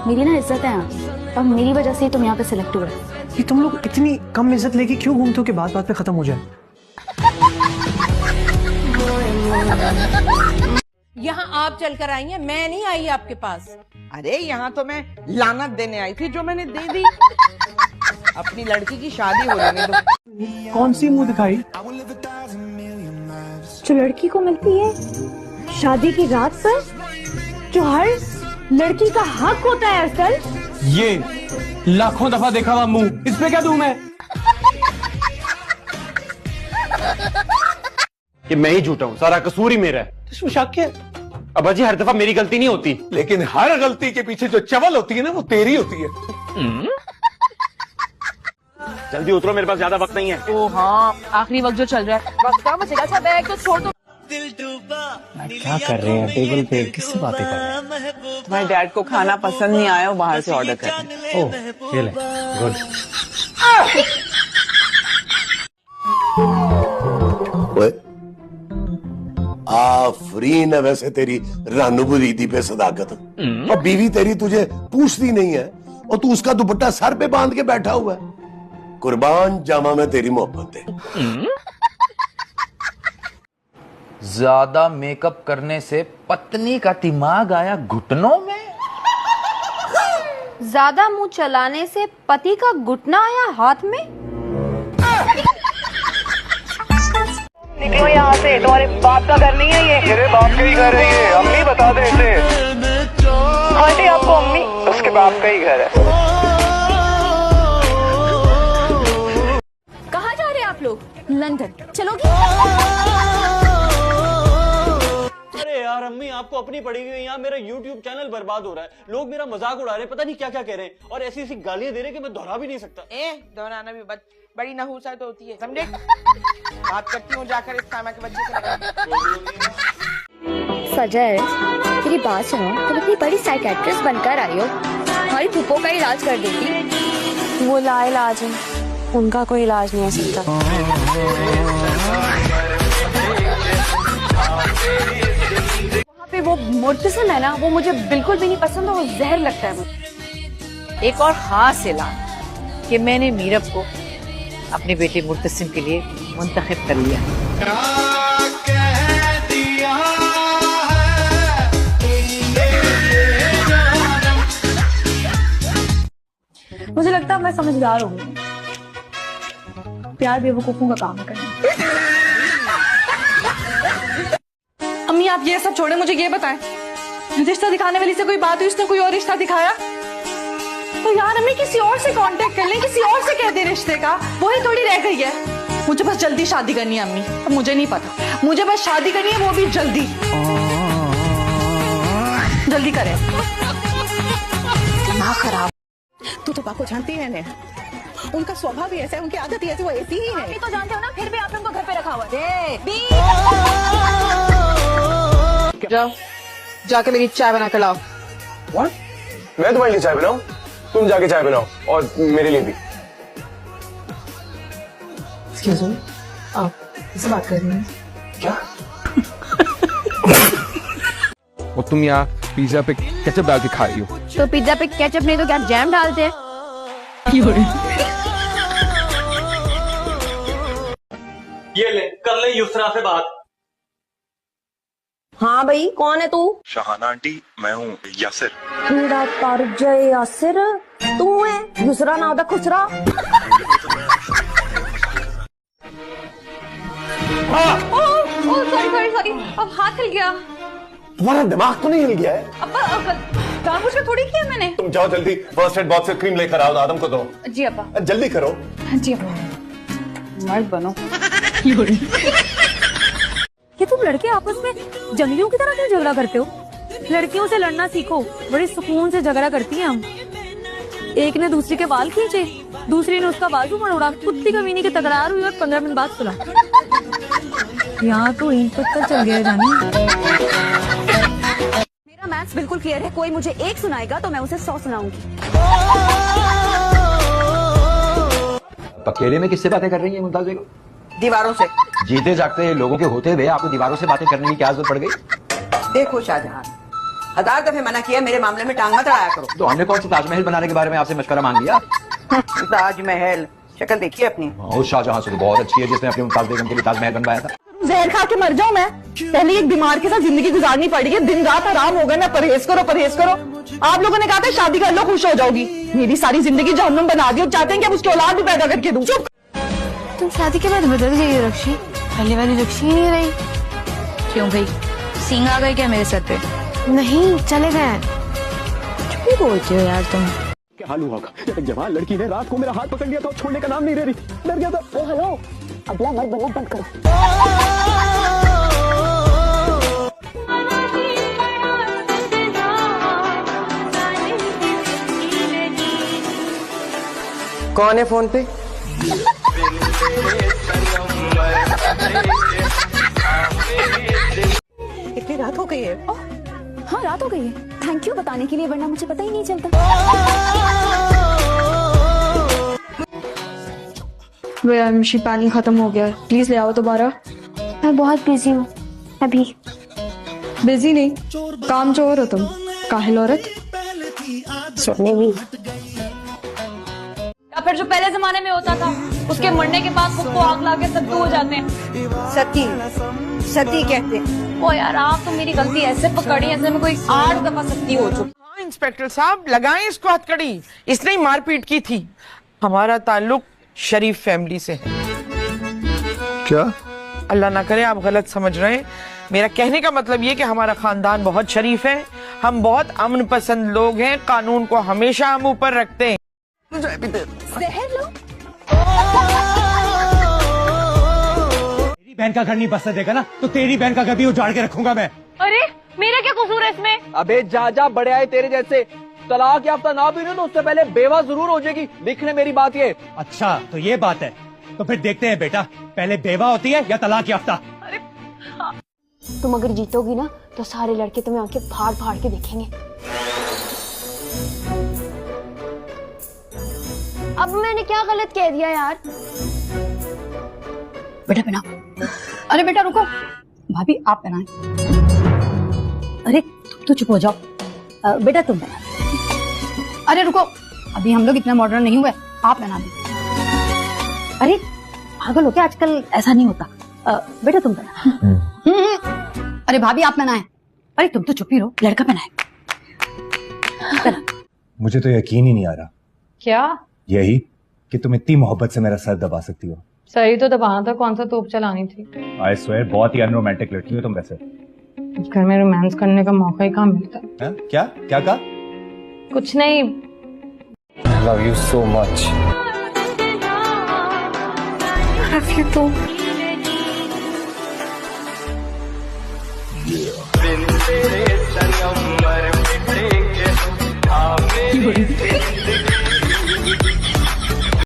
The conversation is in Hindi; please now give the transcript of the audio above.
मेरी ना इज्जत है यहाँ और मेरी वजह से ही तुम यहाँ पे सिलेक्ट हुए। ये तुम लोग इतनी कम इज्जत लेके क्यों घूमते हो कि बात बात पे खत्म हो जाए? यहाँ आप चलकर आई हैं, मैं नहीं आई आपके पास। अरे यहाँ तो मैं लानत देने आई थी जो मैंने दे दी। अपनी लड़की की शादी हो रही है। कौन सी मुंह दिखाई? जो लड़की को मिलती है शादी की रात पर, जो हर लड़की का हक होता है असल। ये लाखों दफा देखा हुआ मुंह, इस पे क्या दूं मैं? कि मैं ही झूठा हूँ, सारा कसूर ही मेरा है। इसमें शक क्या? अब्बा जी हर दफा मेरी गलती नहीं होती, लेकिन हर गलती के पीछे जो चवल होती है ना वो तेरी होती है। जल्दी उतरो, मेरे पास ज्यादा वक्त नहीं है। ओ हाँ, आखिरी वक्त जो चल रहा है, वक्त कहाँ बचेगा? अच्छा बैग तो छोड़ दो। क्या कर रहे हैं टेबल पे? किससे बातें कर रहे हैं? तुम्हारे डैड को खाना पसंद नहीं आया, वो बाहर से ऑर्डर कर। ओह ये ले, गुड। ओए आफरीन है वैसे तेरी रानू दी पे सदाकत। और बीवी तेरी तुझे पूछती नहीं है और तू उसका दुपट्टा सर पे बांध के बैठा हुआ है। कुर्बान जामा में तेरी मोहब्बत है। ज्यादा मेकअप करने से पत्नी का दिमाग आया घुटनों में। ज्यादा मुंह चलाने से पति का घुटना आया हाथ में। निकलो यहाँ से, तुम्हारे बाप का घर नहीं है ये। तेरे बाप का ही घर है ये, अम्मी बता दे इसे। आंटी आपको अम्मी, उसके बाप का ही घर है। कहाँ जा रहे हैं आप लोग? लंदन चलोगे? अरे यार अम्मी, आपको अपनी पड़ी हुई है। यहाँ मेरा YouTube चैनल बर्बाद हो रहा है, लोग मेरा मजाक उड़ा रहे हैं, पता नहीं क्या क्या कह रहे हैं और ऐसी ऐसी गालियां दे रहे हैं कि मैं दोहरा भी नहीं सकता। दोहराना भी बड़ी नहुसत होती है, समझे? बात करती हूँ जाकर इस कामा के बच्चे से। सजल, तेरी बात सुनो, तुम इतनी बड़ी साइकेट्रिस्ट बनकर आई हो, हमारी फूफो का इलाज कर देती। वो लाइलाज है, उनका कोई इलाज नहीं हो सकता। वहाँ पे वो मुर्तसिम है ना, वो मुझे बिल्कुल भी नहीं पसंद और जहर लगता है मुझे। एक और खास ऐलान कि मैंने मीरब को अपने बेटे मुर्तसिम के लिए मुंतखब कर लिया। मुझे लगता है मैं समझदार हो गई। प्यार बेवकूफों का काम है करना। अम्मी आप ये सब छोड़े, मुझे ये बताएं, रिश्ता दिखाने वाली से कोई बात हुई, उसने कोई और रिश्ता दिखाया? तो यार अम्मी किसी और से कांटेक्ट कर लें, किसी और से कह दे रिश्ते का, वही थोड़ी रह गई है। मुझे बस जल्दी शादी करनी है अम्मी, अब मुझे नहीं पता, मुझे बस शादी करनी है, वो भी जल्दी। जल्दी करें। दिमाग खराब। तू तो पापा को जानती है ना, उनका स्वभाव भी ऐसा है, उनकी आदत ही ऐसी, वो ऐसी ही है। तो जानते हो ना, फिर भी आपने उनको घर पे रखा हुआ है। जाओ जाके मेरी चाय बना कर लाओ। What? मैं तुम्हारे लिए चाय बनाऊं? तुम जाके चाय बनाओ और मेरे लिए भी। एक्सक्यूज मी, आप किससे बात कर रही हैं? क्या? और तुम यहाँ पिज्जा पे केचप डाल के खा रही हो। तो पिज्जा पे केचप नहीं तो क्या जैम डालते हैं? ये ले, कर ले युसरा से बात। हाँ भाई, कौन है तू? शहाना आंटी, मैं हूँ यासिर। मेरा तारजय यासिर, तू है युसरा ना होता खुसरा। सॉरी, अब हाथ हिल गया। तुम्हारा दिमाग तो नहीं हिल गया है? अब्बा जानबूझ कर थोड़ी किया मैंने। तुम जाओ जल्दी फर्स्ट एड बॉक्स से क्रीम लेकर आओ, आदम को दो। जी अब्बा। जल्दी करो। जी अब्बा। मर्द बनो। कि तुम लड़के आपस में जंगलियों की तरह क्यों झगड़ा करते हो? लड़कियों से लड़ना सीखो, बड़े सुकून से झगड़ा करती हैं हम। एक ने दूसरी के बाल खींचे, दूसरी ने उसका बाजू मरोड़ा, कुत्ती कमीनी की तकरार हुई और 15 मिनट बाद सुना। यहाँ तो ईंट पत्थर चल गया जानी। मेरा मैथ्स बिल्कुल क्लियर है, कोई मुझे एक सुनाएगा तो मैं उसे 100 सुनाऊंगी। अकेले में किससे बातें कर रही है मुमताज बेगम? दीवारों से। जीते जागते लोगों के होते हुए आपको दीवारों से बातें करने की क्या जरूरत पड़ गई? देखो शाहजहां, 1000 दफे मना किया, मेरे मामले में टांग मत अड़ाया करो। तो हमने कौन सा ताजमहल बनाने के बारे में आपसे मशवरा मांग लिया? ताजमहल शक्ल देखिए अपनी। उस शाहजहां से तो बहुत अच्छी है जिसने अपने मुमताज बेगम के लिए ताजमहल बनवाया था। जहर खा के मर जाऊं मैं? पहले एक बीमार के साथ जिंदगी गुजारनी पड़ेगी, दिन रात आराम होगा ना, परहेज करो परहेज करो। आप लोगों ने कहा था शादी कर लो खुश हो जाओगी, मेरी सारी जिंदगी जहन्नुम बना दी। चाहते हैं कि अब उसकी औलाद भी पैदा करके दूं। चुप। तुम शादी के बाद बदल गई हो रक्षी, पहले वाली रक्षी नहीं रही। क्यों भाई, सींग आ गए क्या मेरे सर पे? नहीं, चले गए। चुप ही बोलते हो यार तुम। क्या हाल हुआ? एक जवान लड़की ने रात को मेरा हाथ पकड़ लिया था, छोड़ने का नाम नहीं ले रही, डर गया था। ओ हेलो, अगला मत बनना बंद करो। कौन है फोन पे? इतनी रात हो गई है। हाँ रात हो गई है। थैंक यू बताने के लिए, वरना मुझे पता ही नहीं चलता। वैमशी पानी खत्म हो गया, प्लीज ले आओ दोबारा। मैं बहुत बिजी हूँ अभी। बिजी नहीं, काम चोर हो तुम, काहिल औरत। सोने भी। या फिर जो पहले जमाने में होता था, उसके मरने के बाद खुद को आग लाके सत्तू हो जाते हैं। सती, सती कहते हैं। ओ यार, आप तो मेरी गलती ऐसे पकड़ी ऐसे में कोई 8 दफा सत्ती हो चुकी। हाँ इंस्पेक्टर साहब, लगाएं इसको हथकड़ी, इसने ही मारपीट की थी। हमारा ताल्लुक शरीफ फैमिली से है। क्या? अल्लाह ना करे आप गलत समझ रहे हैं। मेरा कहने का मतलब ये कि हमारा खानदान बहुत शरीफ है, हम बहुत अमन पसंद लोग हैं, कानून को हमेशा हम ऊपर रखते हैं। मेरी बहन का घर नहीं बसने देगा ना, तो तेरी बहन का घर भी उजाड़ के रखूंगा मैं। अरे मेरा क्या कसूर है इसमें? अबे जा बड़े आए तेरे जैसे, तलाक याफ्ता ना भी तो उससे पहले बेवा जरूर हो जाएगी। लिख ले मेरी बात ये। अच्छा तो ये बात है, तो फिर देखते हैं बेटा, पहले बेवा होती है या तलाक याफ्ता। तुम अगर जीतोगी ना तो सारे लड़के तुम्हें आके फाड़ फाड़ के देखेंगे। अब मैंने क्या गलत कह दिया यार? बेटा पहना। अरे बेटा रुको, भाभी आप पहनाएं। अरे तो चुप हो जाओ। बेटा तुम पहना। अरे रुको, अभी हम लोग इतना मॉडर्न नहीं हुए, आप पहना दो। अरे पागल हो क्या, आजकल ऐसा नहीं होता। बेटा तुम पहना। अरे भाभी आप पहनाएं। अरे तुम तो चुप ही रहो, लड़का पहनाए। मुझे तो यकीन ही नहीं आ रहा। क्या? यही कि तुम इतनी मोहब्बत से मेरा सर दबा सकती हो। सही तो दबाना था, कौन सा तोप चलानी थी। आई स्वेयर, बहुत ही अनरोमांटिक लड़की हो तुम वैसे। घर में रोमांस करने का मौका ही कहाँ मिलता है। क्या क्या कहा? कुछ नहीं। Love you so much. Love you too. तेरे